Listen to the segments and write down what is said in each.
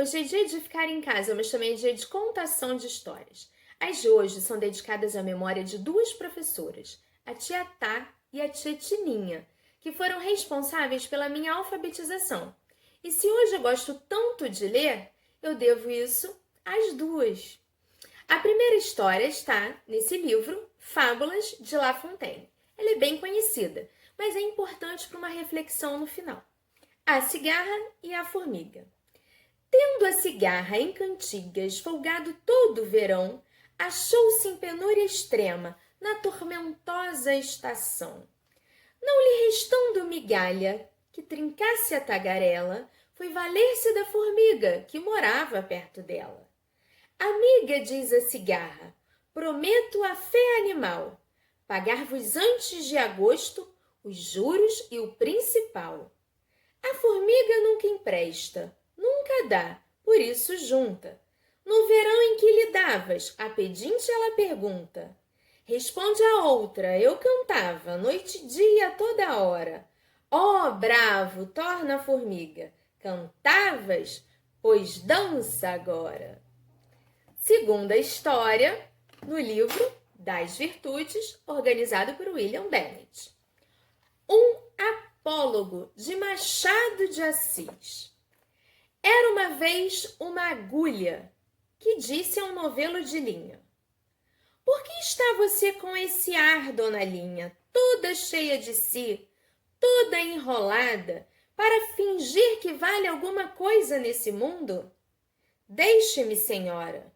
Hoje é dia de ficar em casa, mas também é dia de contação de histórias. As de hoje são dedicadas à memória de duas professoras, a tia Tá e a tia Tininha, que foram responsáveis pela minha alfabetização. E se hoje eu gosto tanto de ler, eu devo isso às duas. A primeira história está nesse livro, Fábulas de La Fontaine. Ela é bem conhecida, mas é importante para uma reflexão no final. A cigarra e a formiga. Tendo a cigarra em cantigas folgado todo o verão, achou-se em penúria extrema, na tormentosa estação. Não lhe restando migalha que trincasse a tagarela, foi valer-se da formiga que morava perto dela. Amiga, diz a cigarra, prometo a fé animal, pagar-vos antes de agosto os juros e o principal. A formiga nunca empresta, nunca dá, por isso junta. No verão em que lhe davas, a pedinte ela pergunta. Responde a outra, eu cantava, noite e dia, toda hora. Ó, bravo, torna a formiga, cantavas? Pois dança agora. Segunda história, no livro das Virtudes, organizado por William Bennett. Um apólogo de Machado de Assis. Era uma vez uma agulha que disse a um novelo de linha: por que está você com esse ar, dona Linha, toda cheia de si, toda enrolada, para fingir que vale alguma coisa nesse mundo? Deixe-me, senhora.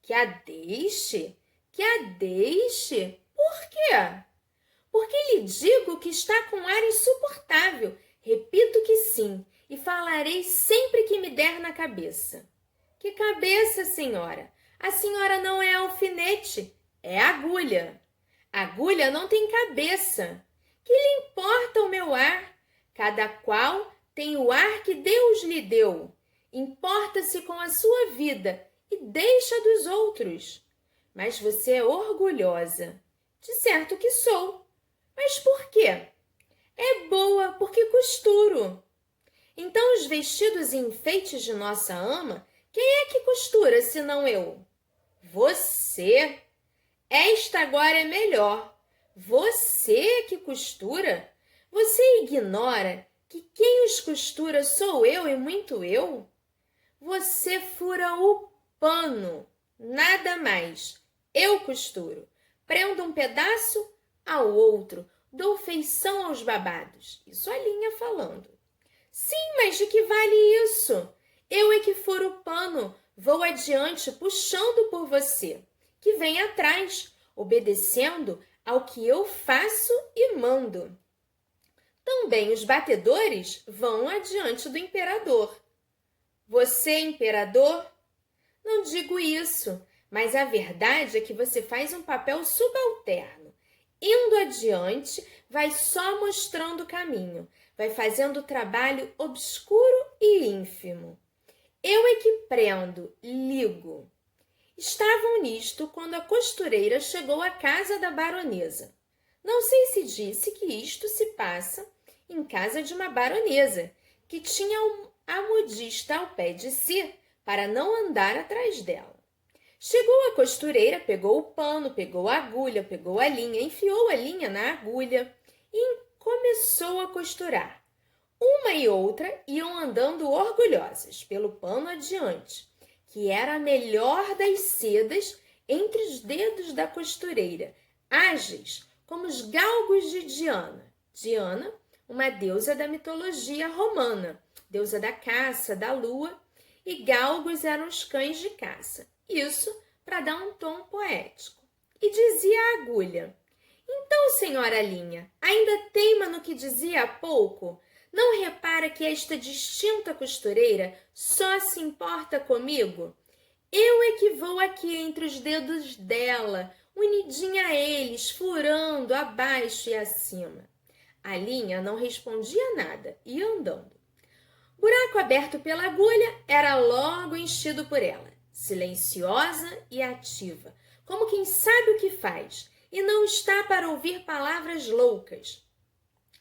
Que a deixe? Que a deixe? Por quê? Porque lhe digo que está com ar insuportável. Repito que sim, e falarei sempre que me der na cabeça. Que cabeça, senhora? A senhora não é alfinete, é agulha. Agulha não tem cabeça. Que lhe importa o meu ar? Cada qual tem o ar que Deus lhe deu. Importa-se com a sua vida e deixa dos outros. Mas você é orgulhosa. De certo que sou. Mas por quê? É boa porque costuro. Então os vestidos e enfeites de nossa ama, quem é que costura senão eu? Você. Esta agora é melhor. Você que costura? Você ignora que quem os costura sou eu e muito eu? Você fura o pano, nada mais. Eu costuro. Prendo um pedaço ao outro, dou feição aos babados. Isso a linha falando. Sim, mas de que vale isso? Eu é que furo o pano, vou adiante puxando por você, que vem atrás, obedecendo ao que eu faço e mando. Também os batedores vão adiante do imperador. Você, imperador? Não digo isso, mas a verdade é que você faz um papel subalterno. Indo adiante, vai só mostrando o caminho, vai fazendo o trabalho obscuro e ínfimo. Eu é que prendo, ligo. Estavam nisto quando a costureira chegou à casa da baronesa. Não sei se disse que isto se passa em casa de uma baronesa, que tinha a modista ao pé de si para não andar atrás dela. Chegou a costureira, pegou o pano, pegou a agulha, pegou a linha, enfiou a linha na agulha e começou a costurar. Uma e outra iam andando orgulhosas pelo pano adiante, que era a melhor das sedas entre os dedos da costureira, ágeis como os galgos de Diana. Diana, uma deusa da mitologia romana, deusa da caça, da lua, e galgos eram os cães de caça. Isso para dar um tom poético. E dizia a agulha: então, senhora Linha, ainda teima no que dizia há pouco? Não repara que esta distinta costureira só se importa comigo? Eu é que vou aqui entre os dedos dela, unidinha a eles, furando abaixo e acima. A linha não respondia nada, ia andando. Buraco aberto pela agulha era logo enchido por ela, silenciosa e ativa, como quem sabe o que faz e não está para ouvir palavras loucas.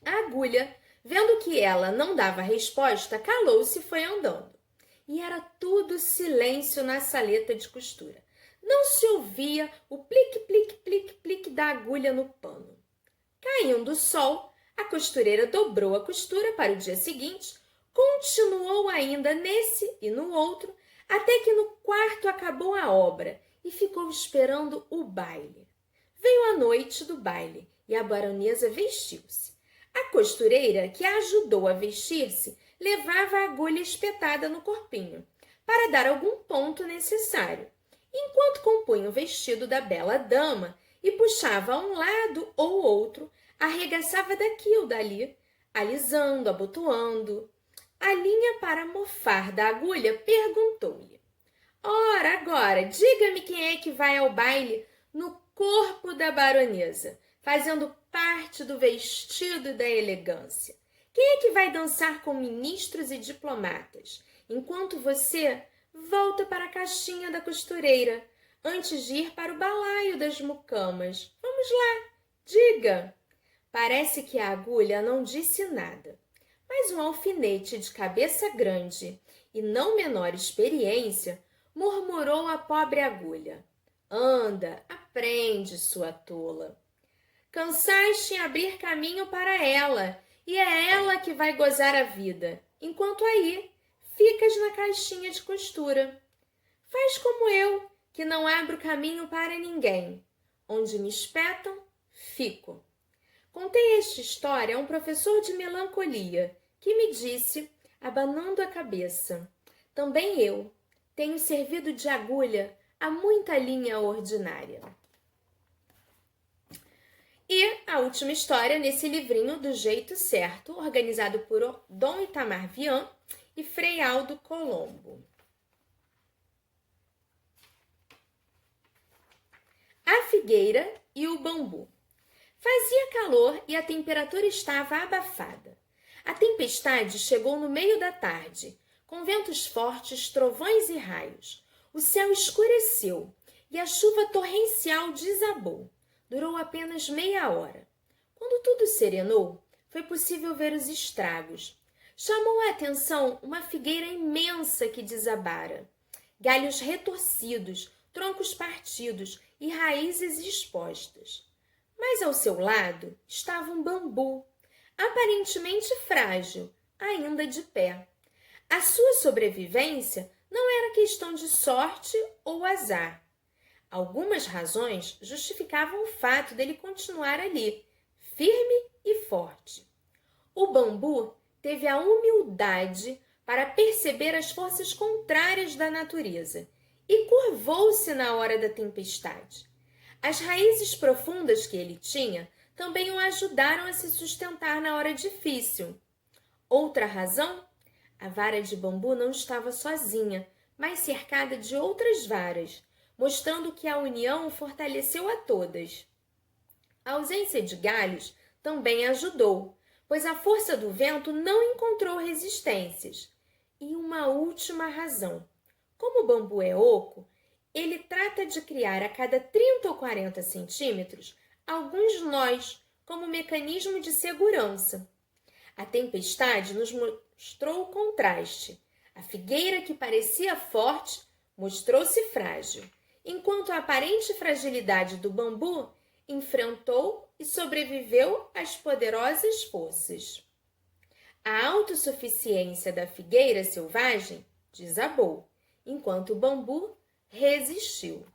A agulha, vendo que ela não dava resposta, calou-se e foi andando. e era tudo silêncio na saleta de costura. Não se ouvia o plique, plique, plique, plique da agulha no pano. Caindo o sol, a costureira dobrou a costura para o dia seguinte, continuou ainda nesse e no outro, até que no quarto acabou a obra e ficou esperando o baile. Veio a noite do baile e a baronesa vestiu-se. A costureira, que a ajudou a vestir-se, levava a agulha espetada no corpinho, para dar algum ponto necessário, enquanto compunha o vestido da bela dama e puxava a um lado ou outro, arregaçava daqui ou dali, alisando, abotoando. A linha, para mofar da agulha, perguntou-lhe: Ora, agora, diga-me quem é que vai ao baile no corpo da baronesa, fazendo parte do vestido e da elegância. Quem é que vai dançar com ministros e diplomatas, enquanto você volta para a caixinha da costureira, antes de ir para o balaio das mucamas? Vamos lá, diga. Parece que a agulha não disse nada, mas um alfinete de cabeça grande e não menor experiência murmurou a pobre agulha: Anda, aprende, sua tola. Cansaste em abrir caminho para ela, e é ela que vai gozar a vida, enquanto aí ficas na caixinha de costura. Faz como eu, que não abro caminho para ninguém. Onde me espetam, fico. Contei esta história a um professor de melancolia, que me disse, abanando a cabeça: também eu tenho servido de agulha a muita linha ordinária. E a última história nesse livrinho do Jeito Certo, organizado por Dom Itamar Vian e Frei Aldo Colombo. A figueira e o bambu. Fazia calor e a temperatura estava abafada. A tempestade chegou no meio da tarde, com ventos fortes, trovões e raios. O céu escureceu e a chuva torrencial desabou. Durou apenas meia hora. Quando tudo serenou, foi possível ver os estragos. Chamou a atenção uma figueira imensa que desabara. Galhos retorcidos, troncos partidos e raízes expostas. Mas ao seu lado estava um bambu, aparentemente frágil, ainda de pé. A sua sobrevivência não era questão de sorte ou azar. Algumas razões justificavam o fato dele continuar ali, firme e forte. O bambu teve a humildade para perceber as forças contrárias da natureza e curvou-se na hora da tempestade. As raízes profundas que ele tinha também o ajudaram a se sustentar na hora difícil. Outra razão? A vara de bambu não estava sozinha, mas cercada de outras varas, mostrando que a união fortaleceu a todas. A ausência de galhos também ajudou, pois a força do vento não encontrou resistências. E uma última razão. Como o bambu é oco, ele trata de criar a cada 30 ou 40 centímetros alguns nós, como mecanismo de segurança. A tempestade nos mostrou o contraste. A figueira que parecia forte mostrou-se frágil, enquanto a aparente fragilidade do bambu enfrentou e sobreviveu às poderosas forças. A autossuficiência da figueira selvagem desabou, enquanto o bambu resistiu.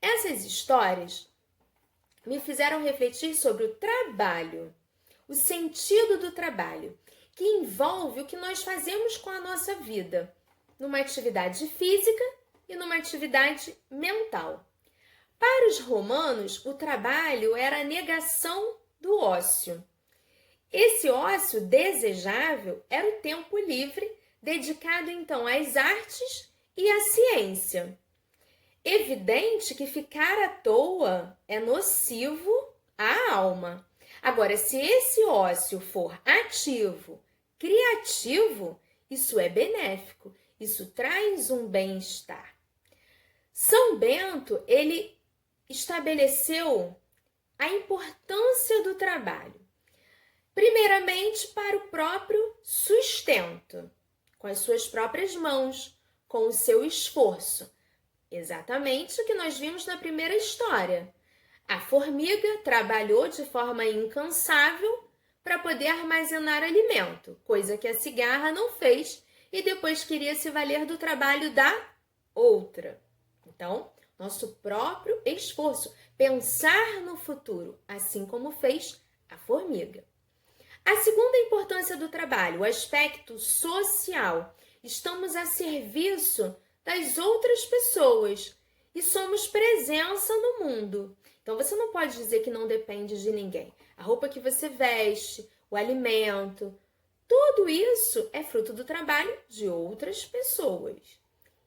Essas histórias me fizeram refletir sobre o trabalho, o sentido do trabalho, que envolve o que nós fazemos com a nossa vida, numa atividade física e numa atividade mental. Para os romanos, o trabalho era a negação do ócio. Esse ócio desejável era o tempo livre, dedicado então às artes e à ciência. Evidente que ficar à toa é nocivo à alma. Agora, se esse ócio for ativo, criativo, isso é benéfico, isso traz um bem-estar. São Bento, ele estabeleceu a importância do trabalho, primeiramente para o próprio sustento, com as suas próprias mãos, com o seu esforço. Exatamente o que nós vimos na primeira história. A formiga trabalhou de forma incansável para poder armazenar alimento, coisa que a cigarra não fez e depois queria se valer do trabalho da outra. Então, nosso próprio esforço, pensar no futuro, assim como fez a formiga. A segunda importância do trabalho, o aspecto social. Estamos a serviço das outras pessoas e somos presença no mundo. Então, você não pode dizer que não depende de ninguém. A roupa que você veste, o alimento, tudo isso é fruto do trabalho de outras pessoas.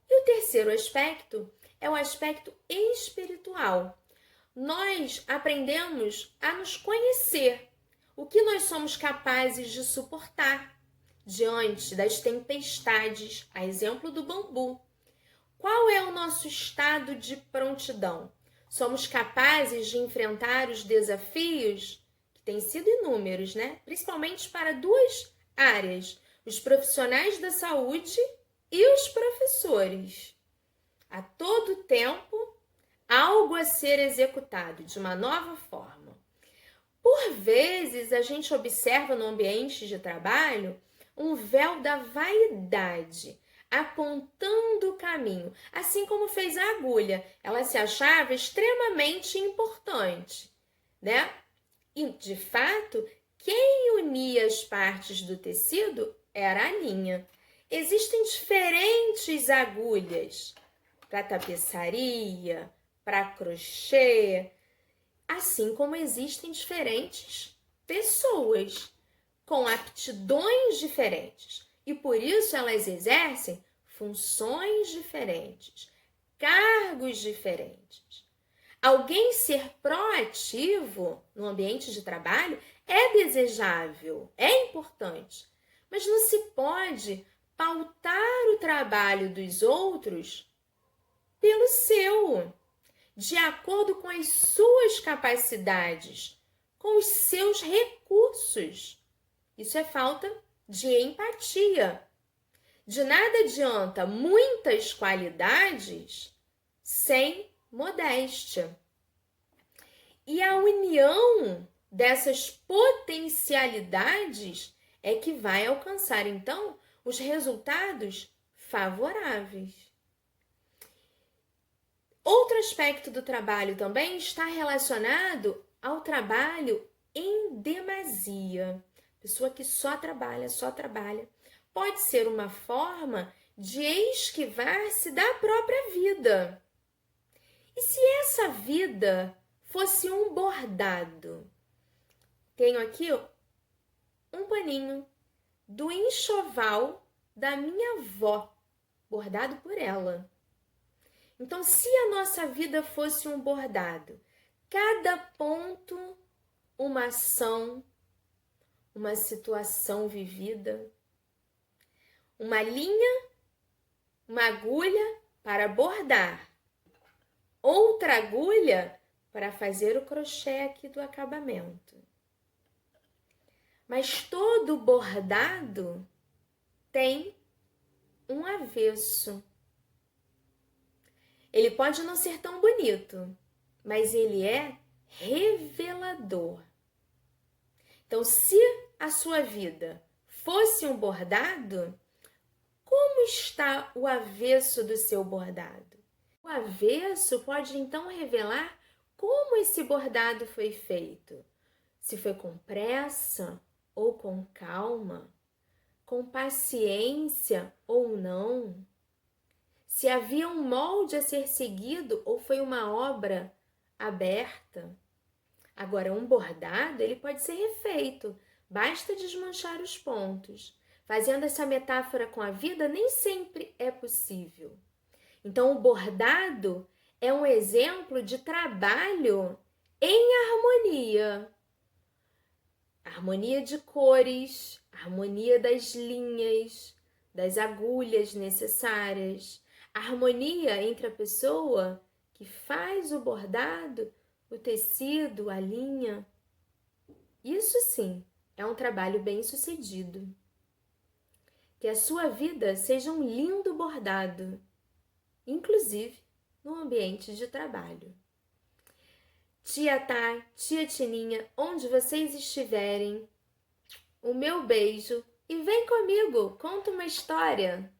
E o terceiro aspecto é o aspecto espiritual. Nós aprendemos a nos conhecer, o que nós somos capazes de suportar diante das tempestades, a exemplo do bambu. Qual é o nosso estado de prontidão? Somos capazes de enfrentar os desafios, que têm sido inúmeros, né? Principalmente para duas áreas, os profissionais da saúde e os professores. A todo tempo, algo a ser executado de uma nova forma. Por vezes, a gente observa no ambiente de trabalho um véu da vaidade, apontando o caminho, assim como fez a agulha. Ela se achava extremamente importante, né? E, de fato, quem unia as partes do tecido era a linha. Existem diferentes agulhas para tapeçaria, para crochê, assim como existem diferentes pessoas com aptidões diferentes e por isso elas exercem funções diferentes, cargos diferentes. Alguém ser proativo no ambiente de trabalho é desejável, é importante, mas não se pode pautar o trabalho dos outros pelo seu, de acordo com as suas capacidades, com os seus recursos. Isso é falta de empatia. De nada adianta muitas qualidades sem modéstia. E a união dessas potencialidades é que vai alcançar, então, os resultados favoráveis. Outro aspecto do trabalho também está relacionado ao trabalho em demasia. Pessoa que só trabalha. Pode ser uma forma de esquivar-se da própria vida. E se essa vida fosse um bordado? Tenho aqui um paninho do enxoval da minha avó, bordado por ela. Então, se a nossa vida fosse um bordado, cada ponto uma ação, uma situação vivida, uma linha, uma agulha para bordar, outra agulha para fazer o crochê aqui do acabamento. Mas todo bordado tem um avesso. Ele pode não ser tão bonito, mas ele é revelador. Então, se a sua vida fosse um bordado, como está o avesso do seu bordado? O avesso pode então revelar como esse bordado foi feito. Se foi com pressa ou com calma, com paciência ou não. Se havia um molde a ser seguido ou foi uma obra aberta. Agora, um bordado, ele pode ser refeito, basta desmanchar os pontos. Fazendo essa metáfora com a vida, nem sempre é possível. Então, o bordado é um exemplo de trabalho em harmonia. Harmonia de cores, harmonia das linhas, das agulhas necessárias, harmonia entre a pessoa que faz o bordado, o tecido, a linha. Isso sim é um trabalho bem-sucedido. Que a sua vida seja um lindo bordado, inclusive no ambiente de trabalho. Tia Tá, tia Tininha, onde vocês estiverem, o meu beijo e vem comigo, conta uma história.